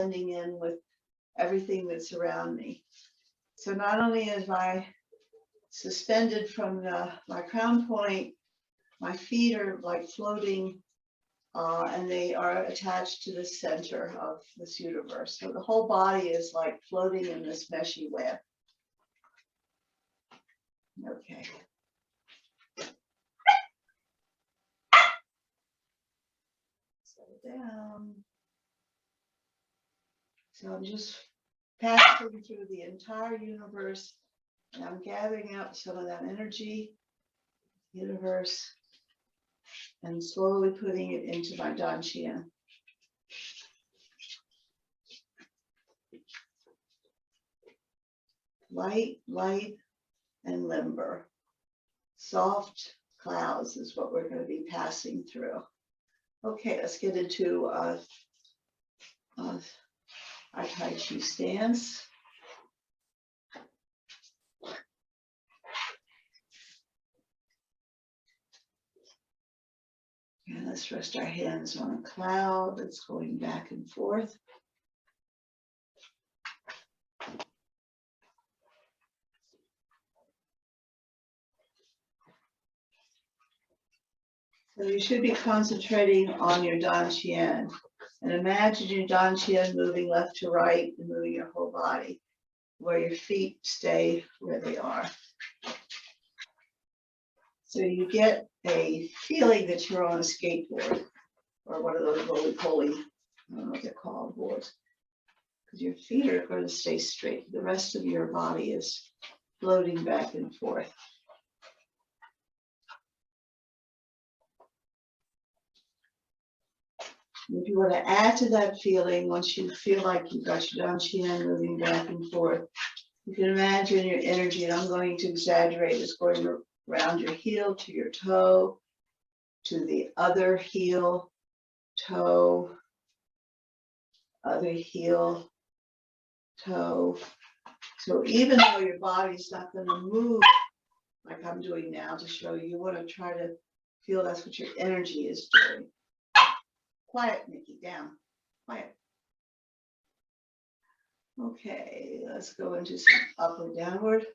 blending in with everything that's around me. So not only am I suspended from my crown point, my feet are like floating, and they are attached to the center of this universe. So the whole body is like floating in this meshy web. Okay. Settle down. So I'm just passing through the entire universe, and I'm gathering up some of that energy, universe, and slowly putting it into my dantian. Light, light, and limber. Soft clouds is what we're going to be passing through. Okay, let's get into our taiji stance. And let's rest our hands on a cloud that's going back and forth. So you should be concentrating on your dantian, and imagine your dantian moving left to right and moving your whole body, where your feet stay where they are. So you get a feeling that you're on a skateboard or one of those roly-poly, I don't know what they're called, boards, because your feet are going to stay straight. The rest of your body is floating back and forth. If you want to add to that feeling, once you feel like you've got your dantian moving back and forth, you can imagine your energy, and I'm going to exaggerate, is going around your heel to your toe, to the other heel, toe, other heel, toe. So even though your body's not going to move like I'm doing now to show you, you want to try to feel that's what your energy is doing. Quiet, Nikki, down. Quiet. Okay, let's go into some upward, downward.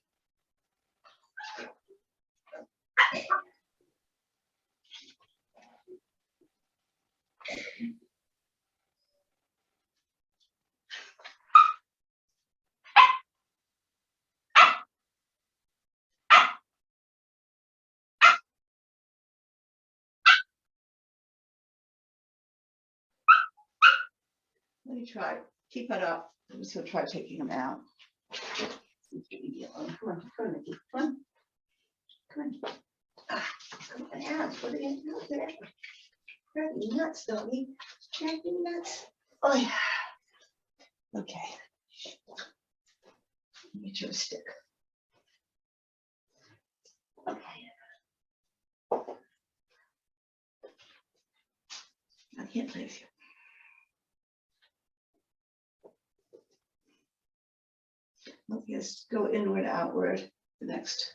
Let me try. Keep it up. I'm just going to try taking them out. Come on, come on, Nikki. Come on. Come on. Ah, come on out. What are you out there? Cracking nuts, don't you? Cracking nuts. Oh, yeah. Okay. Let me try a stick. Okay. I can't play with you. Okay, let's go inward, outward, the next.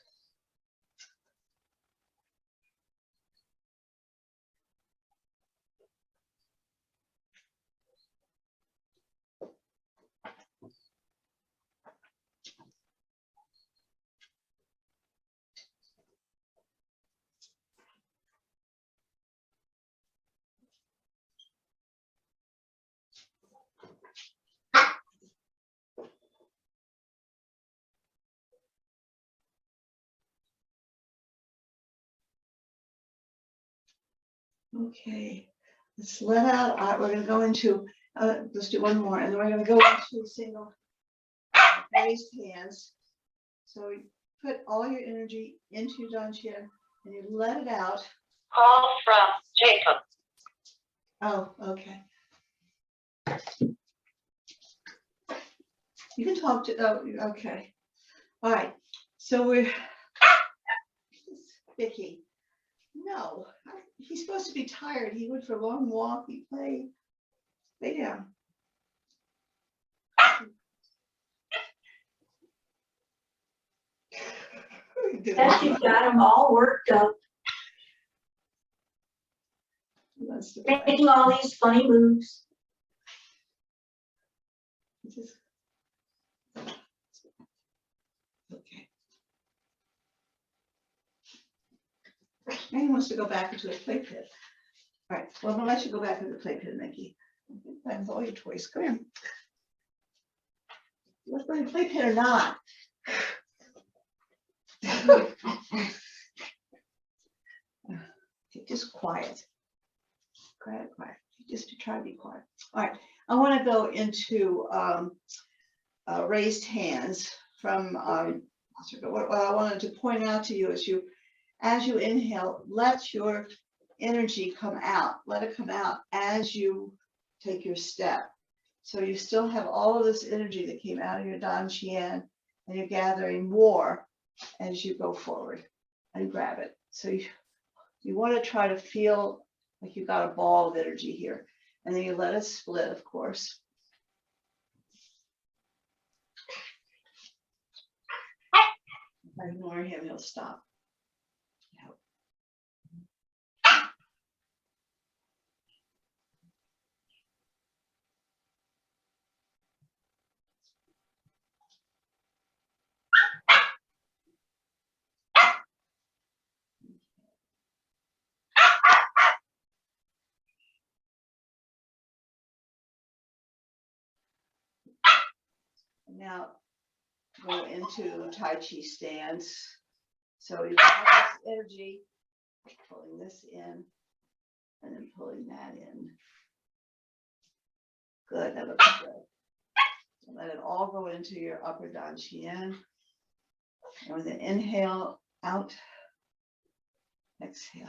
Okay, let's let out. We're going to go into, let's do one more, and then we're going to go into single raised hands. So you put all your energy into your dantian and you let it out. Call from Jacob. Oh, okay. You can talk to, oh, okay. All right, so we're, Vicky. No, he's supposed to be tired. He went for a long walk. He played. Lay down. Yes, you've got them all worked up. Making all these funny moves. Just, okay. Maybe he wants to go back into the play pit. All right, well, I'm gonna let you go back into the play pit, Mickey. Play with all your toys. Come here. You want to go in the play pit or not? Just quiet. Quiet. Just to try to be quiet. All right, I want to go into raised hands from what I wanted to point out to you is as you inhale, let your energy come out. Let it come out as you take your step. So you still have all of this energy that came out of your Dan Qian, and you're gathering more as you go forward and grab it. So you want to try to feel like you've got a ball of energy here. And then you let it split, of course. If I ignore him, he'll stop. Now go into taiji stance. So you've got this energy, pulling this in and then pulling that in. Good, that looks good. So let it all go into your upper Dan Qian. And with an inhale out, exhale.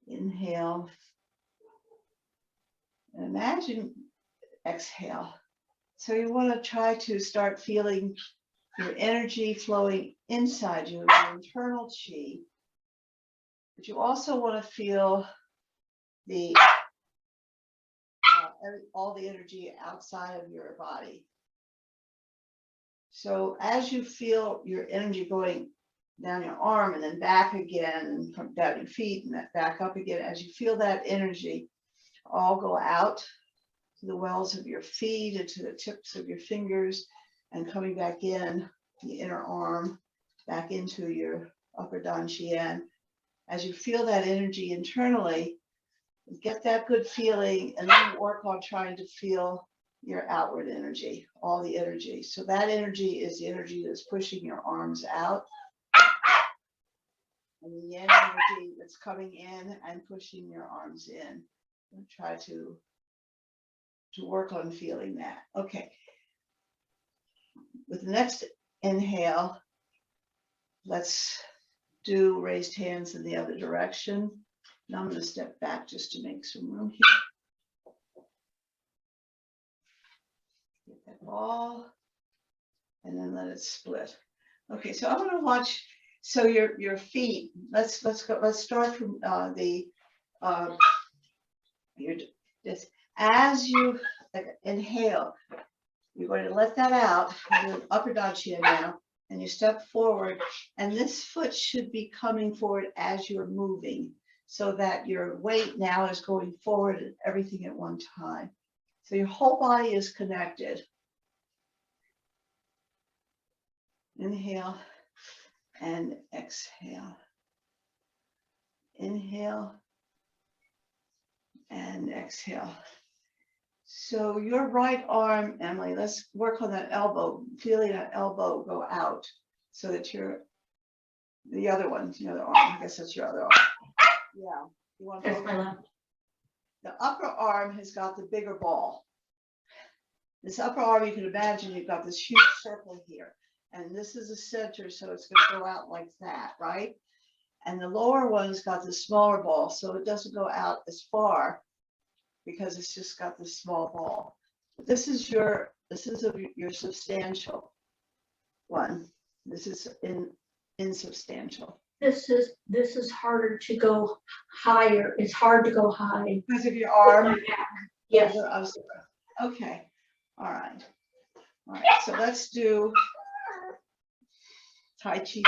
Inhale. And imagine exhale. So you want to try to start feeling your energy flowing inside you, your internal chi. But you also want to feel the all the energy outside of your body. So as you feel your energy going down your arm and then back again, and from down your feet and back up again, as you feel that energy all go out to the wells of your feet and to the tips of your fingers and coming back in the inner arm, back into your upper Dan Qian. As you feel that energy internally, get that good feeling and then work on trying to feel your outward energy, all the energy. So that energy is the energy that's pushing your arms out. And the yin energy that's coming in and pushing your arms in. And try to work on feeling that. Okay. With the next inhale, let's do raised hands in the other direction. Now I'm going to step back just to make some room here. Get that ball, and then let it split. Okay, so I'm going to watch. So your feet. Let's go. Let's start from as you inhale, you're going to let that out. You're upper Dan Qian now, and you step forward, and this foot should be coming forward as you're moving, so that your weight now is going forward and everything at one time. So your whole body is connected. Inhale and exhale. Inhale and exhale. So your right arm, Emily, let's work on that elbow, feeling that elbow go out so that the other one, the other arm, I guess that's your other arm. Yeah. You want to the upper arm has got the bigger ball. This upper arm, you can imagine you've got this huge circle here. And this is the center, so it's going to go out like that, right? And the lower one's got the smaller ball, so it doesn't go out as far because it's just got this small ball. But this is your substantial one. This is insubstantial. This is harder to go higher. It's hard to go high. Because of your arm? Yes. Okay. All right. All right. So let's do Tai Chi.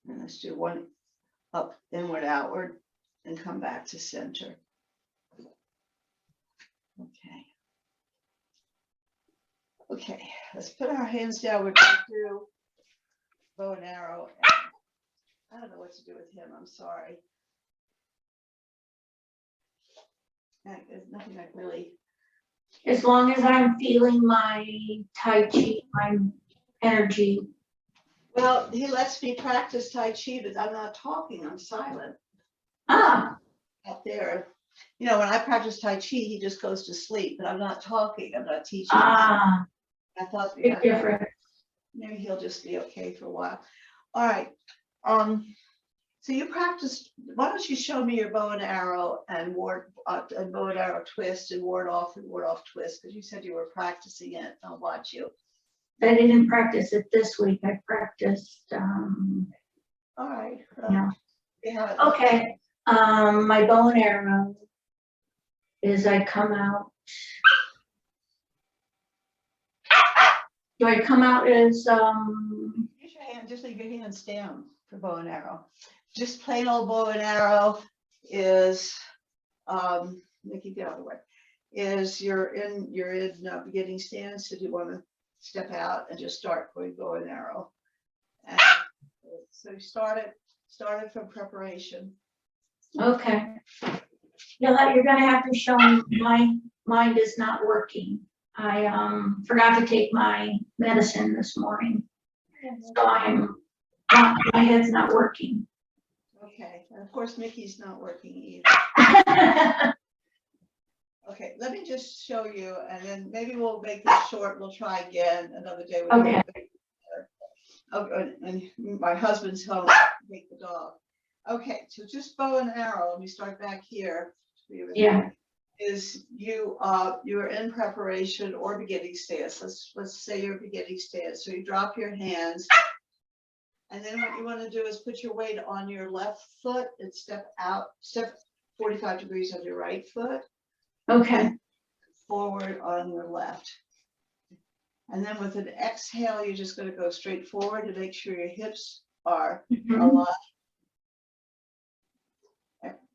And let's do one up, inward, outward, and come back to center. Okay. Okay, let's put our hands down. We're going to do bow and arrow. I don't know what to do with him. I'm sorry. There's nothing I really. As long as I'm feeling my Tai Chi, my energy. Well, he lets me practice Tai Chi, but I'm not talking. I'm silent. Ah, Up there. You know, when I practice Tai Chi, he just goes to sleep, but I'm not talking. I'm not teaching. ah, I thought big difference. maybe he'll just be okay for a while. All right. So you practiced. Why don't you show me your bow and arrow and bow and arrow twist and ward off twist, because you said you were practicing it. I'll watch you. I didn't practice it this week. I practiced. All right. Yeah. Okay. My bow and arrow is I come out. Do I come out as Use your hand. Just leave your hands down for bow and arrow. Just plain old bow and arrow is Nikki, get out of the way. Is you're in beginning stance. So you want to step out and just start going bow and arrow. And so you started from preparation. okay? You're gonna have to show me. My mind is not working. I forgot to take my medicine this morning, so my head's not working. Okay, and of course Mickey's not working either. Okay, let me just show you, and then maybe we'll make this short. We'll try again another day. Okay. Oh, and my husband's home. Take the dog. Okay, so just bow and arrow. Let me start back here. Yeah. Is you're in preparation or beginning stance. Let's say you're beginning stance. So you drop your hands, and then what you want to do is put your weight on your left foot and step 45 degrees on your right foot. Okay. Forward on your left. And then with an exhale, you're just going to go straight forward to make sure your hips are aligned.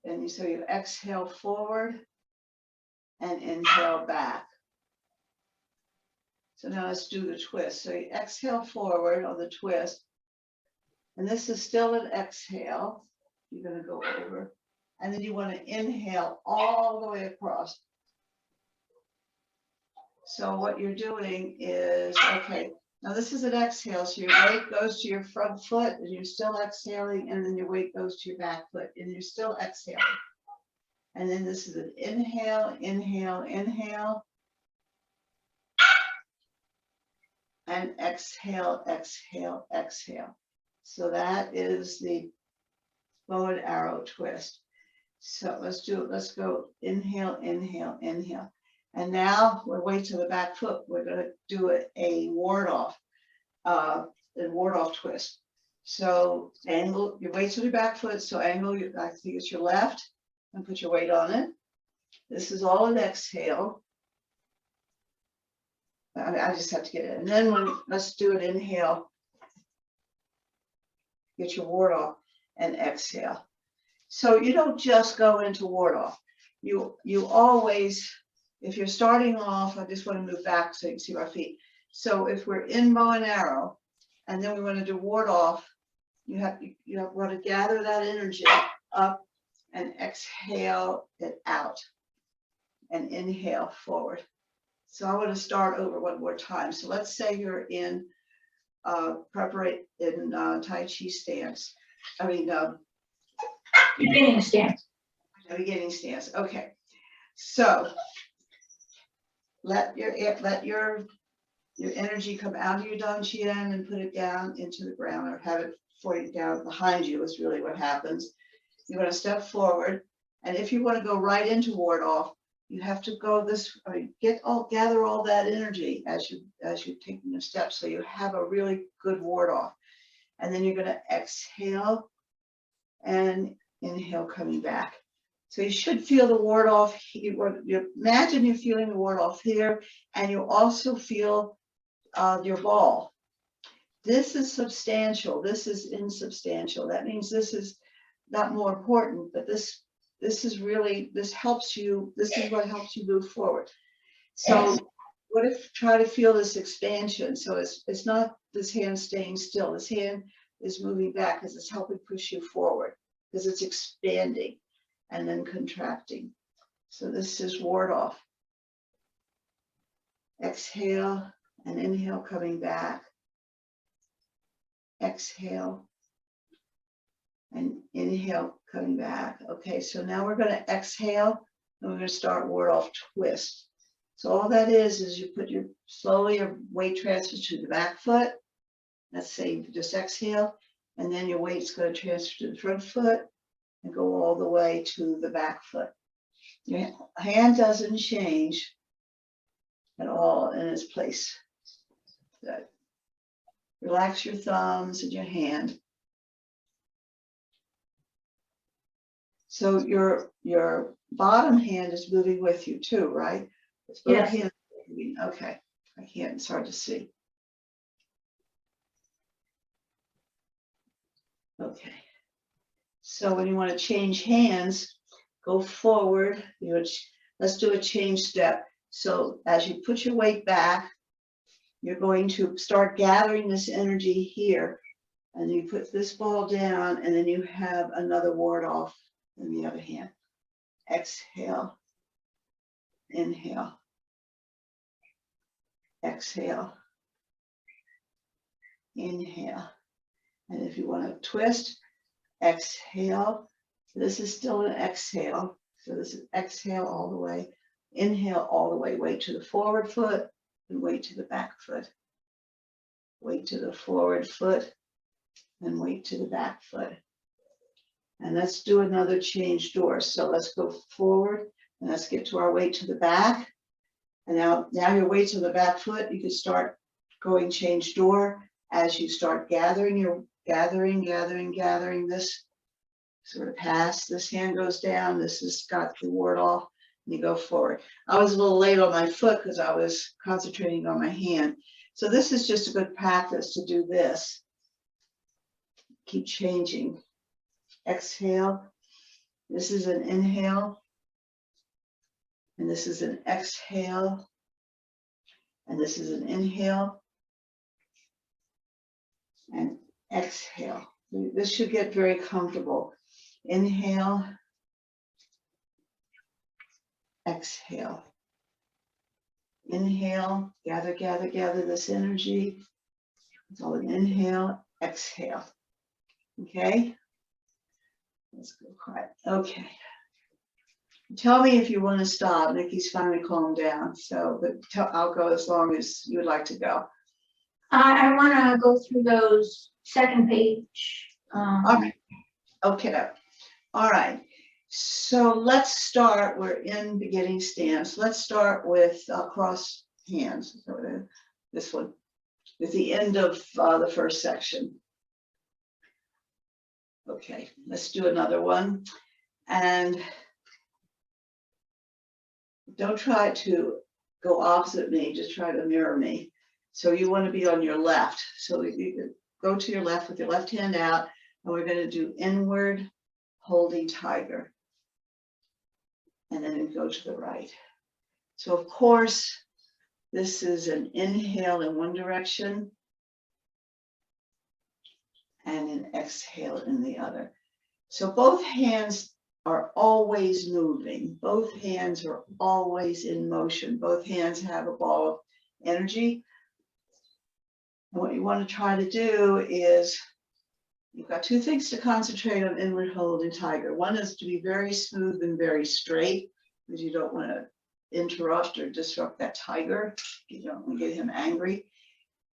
And so you exhale forward and inhale back. So now let's do the twist. So you exhale forward on the twist. And this is still an exhale. You're going to go over. And then you want to inhale all the way across. So what you're doing is, okay, now this is an exhale. So your weight goes to your front foot and you're still exhaling. And then your weight goes to your back foot and you're still exhaling. And then this is an inhale, inhale, inhale. And exhale, exhale, exhale. So that is the bow and arrow twist. So let's do it. Let's go inhale, inhale, inhale. And now we'll wait till the back foot. We're going to do a ward off twist. So angle your weight to the back foot. So angle, I think it's your left, and put your weight on it. This is all an exhale. I just have to get it. And then let's do an inhale. Get your ward off and exhale. So you don't just go into ward off. You always, if you're starting off, I just want to move back so you can see our feet. So if we're in bow and arrow, and then we want to do ward off, you want to gather that energy up and exhale it out and inhale forward. So I want to start over one more time. So let's say you're in Tai Chi stance. Beginning stance. Beginning stance. Okay. So let your energy come out of your danqian and put it down into the ground, or have it floating down behind you is really what happens. You're going to step forward, and if you want to go right into ward off, you have to go gather all that energy as you're taking the steps, so you have a really good ward off. And then you're going to exhale and inhale coming back. So you should feel the ward off. You imagine you're feeling the ward off here, and you also feel your ball this is substantial, this is insubstantial. That means this is not more important, but this is really, this helps you, this is what helps you move forward. So what if try to feel this expansion? So it's not this hand staying still. This hand is moving back because it's helping push you forward, because it's expanding and then contracting. So this is ward off. Exhale and inhale, coming back. Exhale and inhale, coming back. Okay, so now we're going to exhale and we're going to start ward off twist. So all that is you put slowly your weight transfers to the back foot. Let's say you just exhale, and then your weight's going to transfer to the front foot and go all the way to the back foot. Your hand doesn't change at all in its place. Good. Relax your thumbs and your hand. So your bottom hand is moving with you too, right? It's both Yes. hands moving. Okay, I can't, it's hard to see. Okay, so when you want to change hands, go forward. Let's do a change step. So as you put your weight back, you're going to start gathering this energy here, and you put this ball down, and then you have another ward off in the other hand. Exhale, inhale, exhale, inhale. And if you want to twist, exhale. This is still an exhale. So this is exhale all the way, inhale all the way, weight to the forward foot and weight to the back foot. Weight to the forward foot and weight to the back foot. And let's do another change door. So let's go forward and let's get to our weight to the back. And now your weight to the back foot, you can start going change door as you start gathering this sort of pass. This hand goes down, this has got the ward off, and you go forward. I was a little late on my foot because I was concentrating on my hand. So this is just a good practice to do this. Keep changing. Exhale. This is an inhale. And this is an exhale. And this is an inhale. And exhale. This should get very comfortable. Inhale. Exhale. Inhale. Gather this energy. It's all an inhale, exhale. Okay? Let's go quiet. Okay. Tell me if you want to stop. Nikki's finally calmed down. So, but I'll go as long as you would like to go. I want to go through those second page. Okay. Okay. All right. So let's start. We're in beginning stance. Let's start with cross hands. So this one, at the end of the first section. Okay, let's do another one. And don't try to go opposite me, just try to mirror me. So you want to be on your left. So you go to your left with your left hand out, and we're going to do inward holding tiger. And then we go to the right. So of course, this is an inhale in one direction and an exhale in the other. So both hands are always moving. Both hands are always in motion. Both hands have a ball of energy. And what you want to try to do is, you've got two things to concentrate on inward holding tiger. One is to be very smooth and very straight, because you don't want to interrupt or disrupt that tiger. You don't want to get him angry.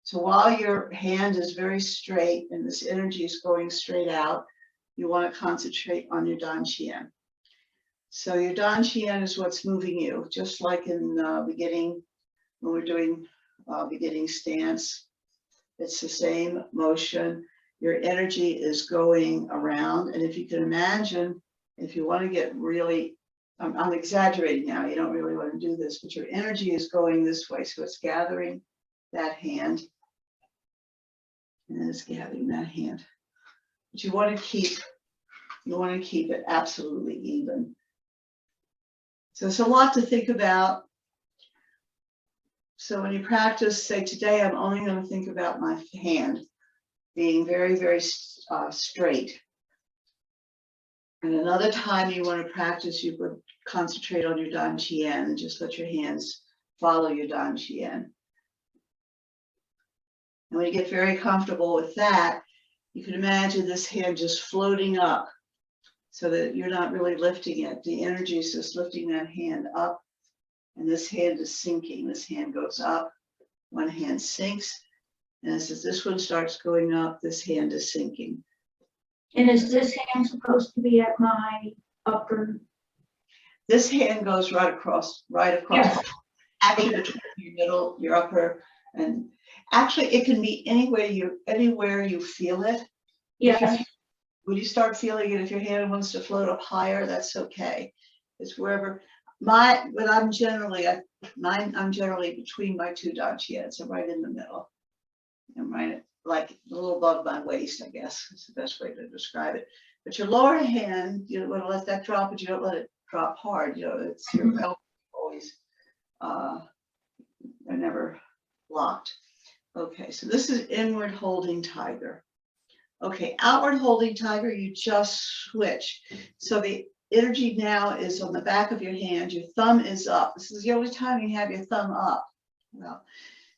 So while your hand is very straight and this energy is going straight out, you want to concentrate on your danqian. So your danqian is what's moving you, just like in beginning, when we're doing beginning stance. It's the same motion. Your energy is going around. And if you can imagine, if you want to get really, I'm exaggerating now, you don't really want to do this, but your energy is going this way. So it's gathering that hand. and then it's gathering that hand. But you want to keep it absolutely even. So it's a lot to think about. So when you practice, say today, I'm only going to think about my hand being very, very straight. And another time you want to practice, you would concentrate on your Dan Qian and just let your hands follow your Dan Qian. And when you get very comfortable with that, you can imagine this hand just floating up so that you're not really lifting it. The energy is just lifting that hand up, and this hand is sinking. This hand goes up, one hand sinks, and as this one starts going up, this hand is sinking. And is this hand supposed to be at my upper? This hand goes right across. Yes. Actually, between your middle, your upper, and actually it can be anywhere you feel it. Yes. When you start feeling it, if your hand wants to float up higher, that's okay. It's wherever. I'm generally between my two Dan Qians. I'm right in the middle. I'm right like a little above my waist, I guess is the best way to describe it. But your lower hand, you want to let that drop, but you don't let it drop hard. You know, it's your elbow always. They're never locked. Okay, so this is inward holding tiger. Okay, outward holding tiger, you just switch. So the energy now is on the back of your hand. Your thumb is up. This is the only time you have your thumb up. Well,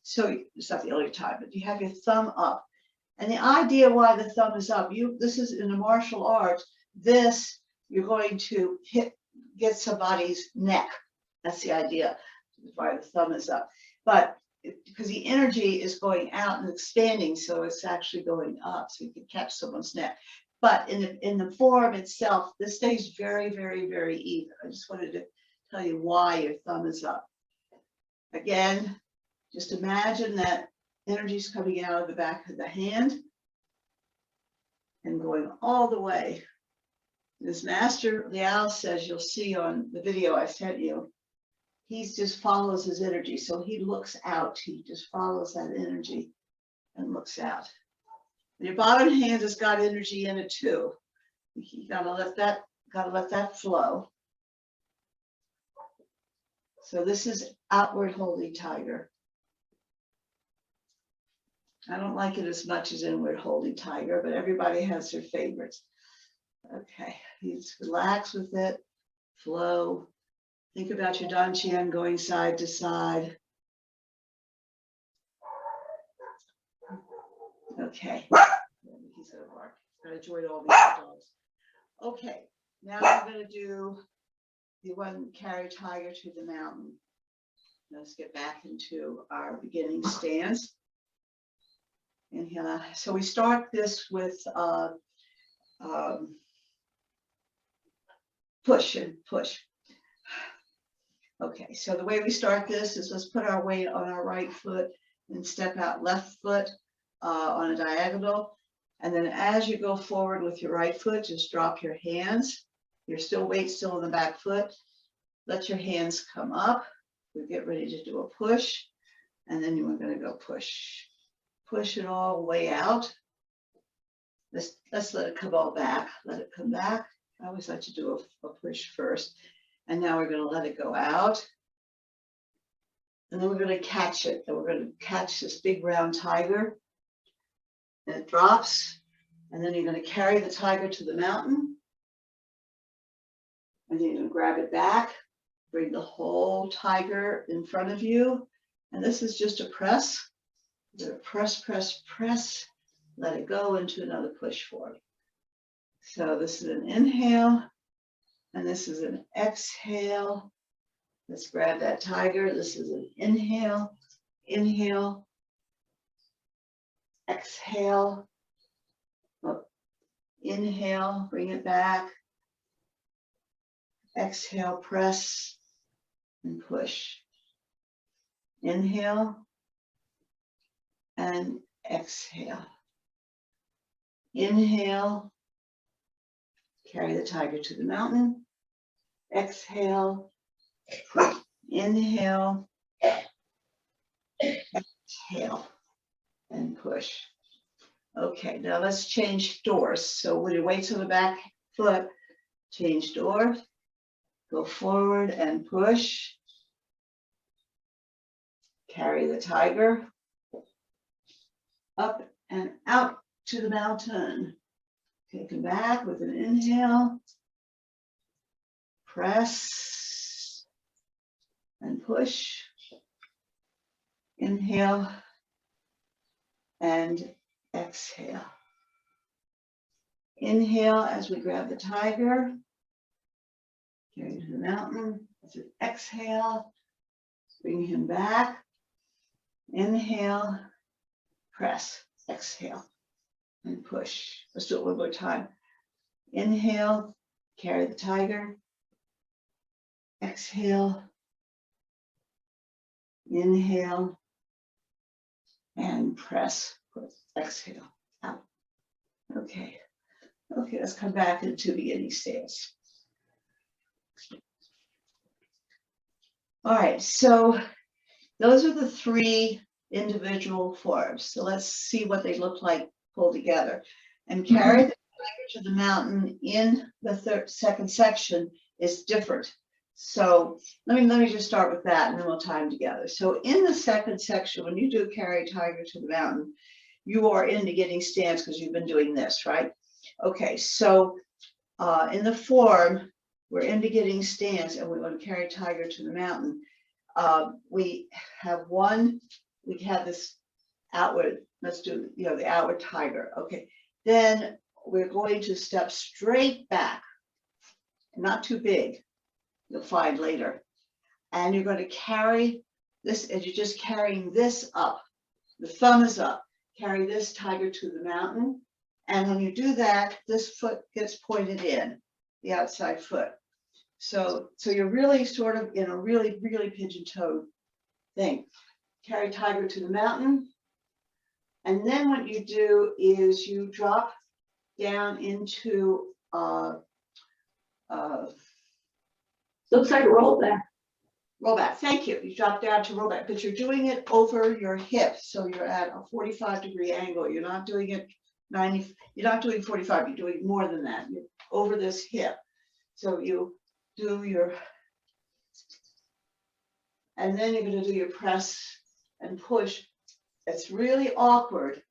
so it's not the only time, but you have your thumb up. And the idea why the thumb is up, this is in the martial arts, you're going to get somebody's neck. That's the idea, why the thumb is up. But because the energy is going out and expanding, so it's actually going up, so you can catch someone's neck. But in the form itself, this stays very, very, very even. I just wanted to tell you why your thumb is up. Again, just imagine that energy is coming out of the back of the hand and going all the way. As Master Liao says, you'll see on the video I sent you, he just follows his energy. So he looks out, he just follows that energy and looks out. And your bottom hand has got energy in it too. You gotta let that flow. So this is outward holding tiger. I don't like it as much as inward holding tiger, but everybody has their favorites. Okay, you just relax with it, flow. Think about your Dan Qian going side to side. Okay, he's gonna bark. Gotta join all these dogs. Okay, now I'm gonna do the one carry tiger to the mountain. Let's get back into our beginning stance. And so we start this with push and push. Okay, so the way we start this is let's put our weight on our right foot and step out left foot on a diagonal. And then as you go forward with your right foot, just drop your hands. Your weight still in the back foot. Let your hands come up. We get ready to do a push. And then we're going to go push. Push it all the way out. Let's let it come all back. Let it come back. I always like to do a push first. And now we're going to let it go out. And then we're going to catch it. And we're going to catch this big round tiger. And it drops. And then you're going to carry the tiger to the mountain. And then you're going to grab it back. Bring the whole tiger in front of you. And this is just a press. You're going to press, press, press. Let it go into another push forward. So this is an inhale. And this is an exhale. Let's grab that tiger. This is an inhale, inhale, exhale, inhale, bring it back, exhale, press and push. Inhale and exhale. Inhale, carry the tiger to the mountain. Exhale, inhale, exhale, and push. Okay, now let's change doors. So when your weight's on the back foot, change door, go forward and push. Carry the tiger up and out to the mountain. Take him back with an inhale. Press and push. Inhale and exhale. Inhale as we grab the tiger. Carry to the mountain. As an exhale, bring him back. Inhale, press, exhale, and push. Let's do it one more time. Inhale, carry the tiger. Exhale, inhale, and press, exhale, out. Okay, okay, let's come back into beginning stance. All right, so those are the three individual forms. So let's see what they look like pulled together. And carry the tiger to the mountain in the second section is different. So let me just start with that and then we'll tie them together. So in the second section, when you do carry tiger to the mountain, you are in beginning stance because you've been doing this, right? Okay, so in the form, we're in beginning stance and we're going to carry tiger to the mountain. We have this outward, let's do, the outward tiger. Okay, then we're going to step straight back, not too big, you'll find later. And you're going to carry this, as you're just carrying this up, the thumb is up, carry this tiger to the mountain. And when you do that, this foot gets pointed in, the outside foot. So you're really sort of in a really, really pigeon-toed thing. Carry tiger to the mountain. And then what you do is you drop down into Looks like a rollback. rollback. Thank you. You drop down to rollback, but you're doing it over your hip. So you're at a 45-degree angle. You're not doing it 90, you're not doing 45, you're doing more than that. You're over this hip. So you do your, and then you're going to do your press and push. It's really awkward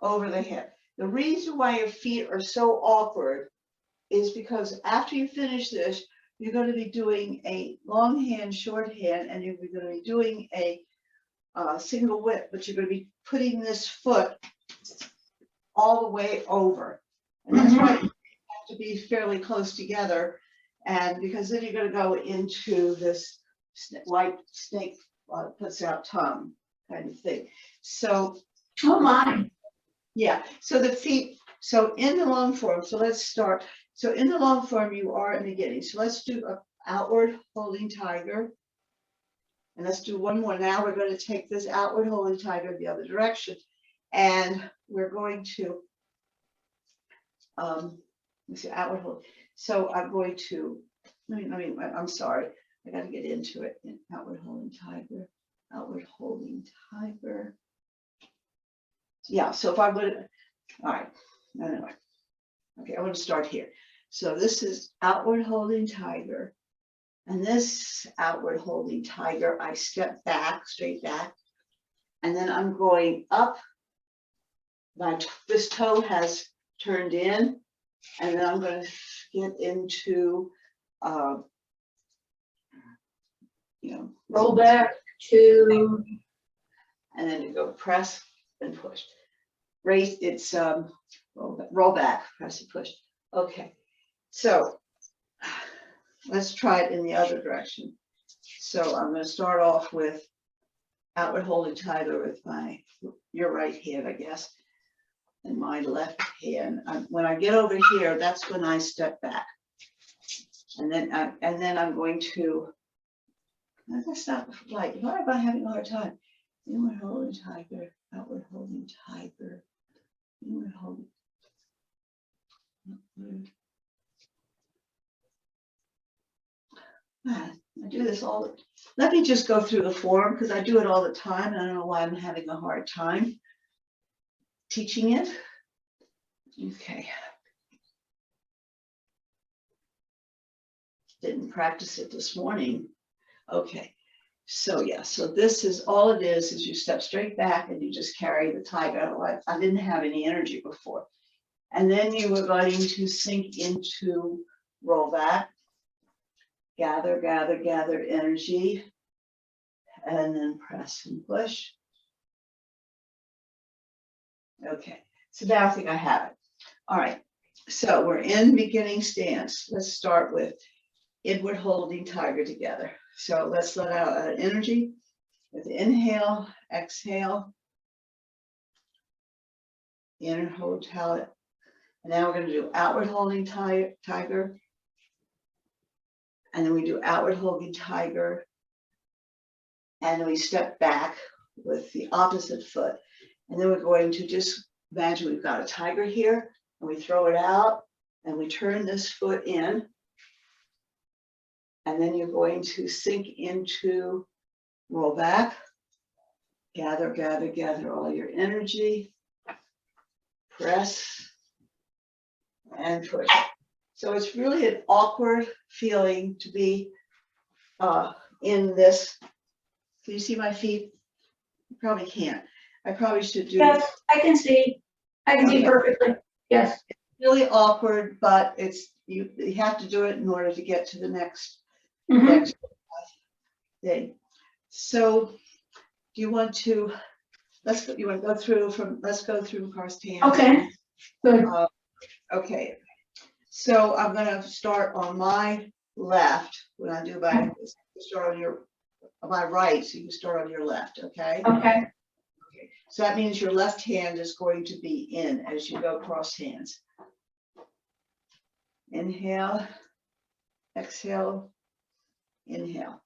over the hip. The reason why your feet are so awkward is because after you finish this, you're going to be doing a long hand, short hand, and you're going to be doing a single whip, but you're going to be putting this foot all the way over. And that's why you have to be fairly close together. And because then you're going to go into this like snake puts out tongue kind of thing. So, Oh my. yeah, so the feet, so in the long form, so let's start. So in the long form, you are in the beginning. So let's do an outward holding tiger. And let's do one more. Now we're going to take this outward holding tiger the other direction. And we're going to, let's see, outward hold. So I'm going to, I'm sorry, I got to get into it. Outward holding tiger, outward holding tiger. Yeah, so if I would, all right, anyway. Okay, I want to start here. So this is outward holding tiger. And this outward holding tiger, I step back, straight back. And then I'm going up. This toe has turned in. And then I'm going to get into, Roll back to. And then you go press and push. Raise, it's roll back, press and push. Okay, so let's try it in the other direction. So I'm going to start off with outward holding tiger with your right hand, I guess, and my left hand. When I get over here, that's when I step back, and then I'm going to. That's not like. Why am I having a hard time? Inward holding tiger, outward holding tiger, inward holding. I do this all. Let me just go through the form because I do it all the time. And I don't know why I'm having a hard time teaching it. Okay. Didn't practice it this morning. Okay. So yeah, so this is all it is you step straight back and you just carry the tiger. I didn't have any energy before. And then you were going to sink into roll back, gather, gather, gather energy, and then press and push. Okay, so now I think I have it. All right, so we're in beginning stance. Let's start with inward holding tiger together. So let's let out energy with inhale, exhale, inner hold tiger. And now we're going to do outward holding tiger. And then we do outward holding tiger. And then we step back with the opposite foot. And then we're going to just imagine we've got a tiger here and we throw it out and we turn this foot in. And then you're going to sink into roll back, gather, gather, gather all your energy, press, and push. So it's really an awkward feeling to be in this. Can you see my feet? You probably can't. I probably should do. Yes, I can see. I can see perfectly. Yes. It's really awkward, but it's you have to do it in order to get to the next thing. So do you want to let's go through first hand. Okay, good. Okay. So I'm going to start on my left when I do start on my right, so you can start on your left, okay? Okay. So that means your left hand is going to be in as you go cross hands. Inhale, exhale, inhale.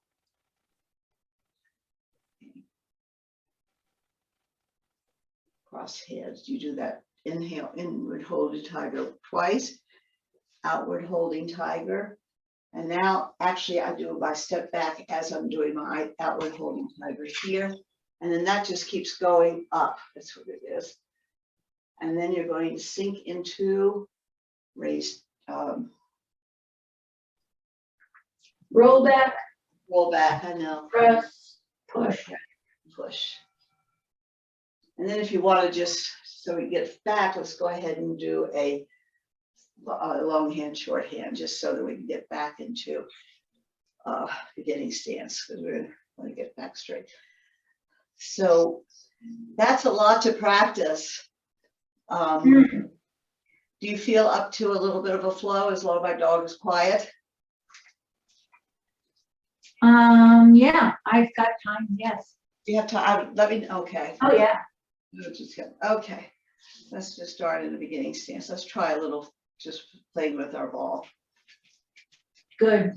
Cross hands, you do that. Inhale, inward holding tiger twice, outward holding tiger. And now actually I do it by step back as I'm doing my outward holding tiger here. And then that just keeps going up. That's what it is. And then you're going to sink into raise, Roll back, roll back, I know. press, push. Push. And then if you want to just, so we get back, let's go ahead and do a long hand, short hand, just so that we can get back into beginning stance, because we're going to get back straight. So that's a lot to practice. Do you feel up to a little bit of a flow as long as my dog is quiet? Yeah, I've got time, yes. Do you have time? Let me, okay. Oh, yeah. Okay, let's just start in the beginning stance. Let's try a little, just playing with our ball. Good.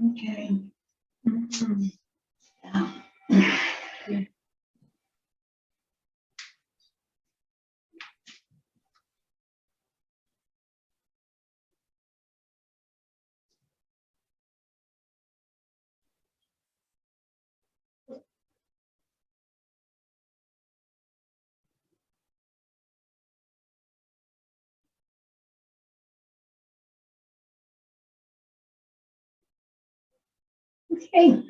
Okay. Mhm. Yeah. Okay.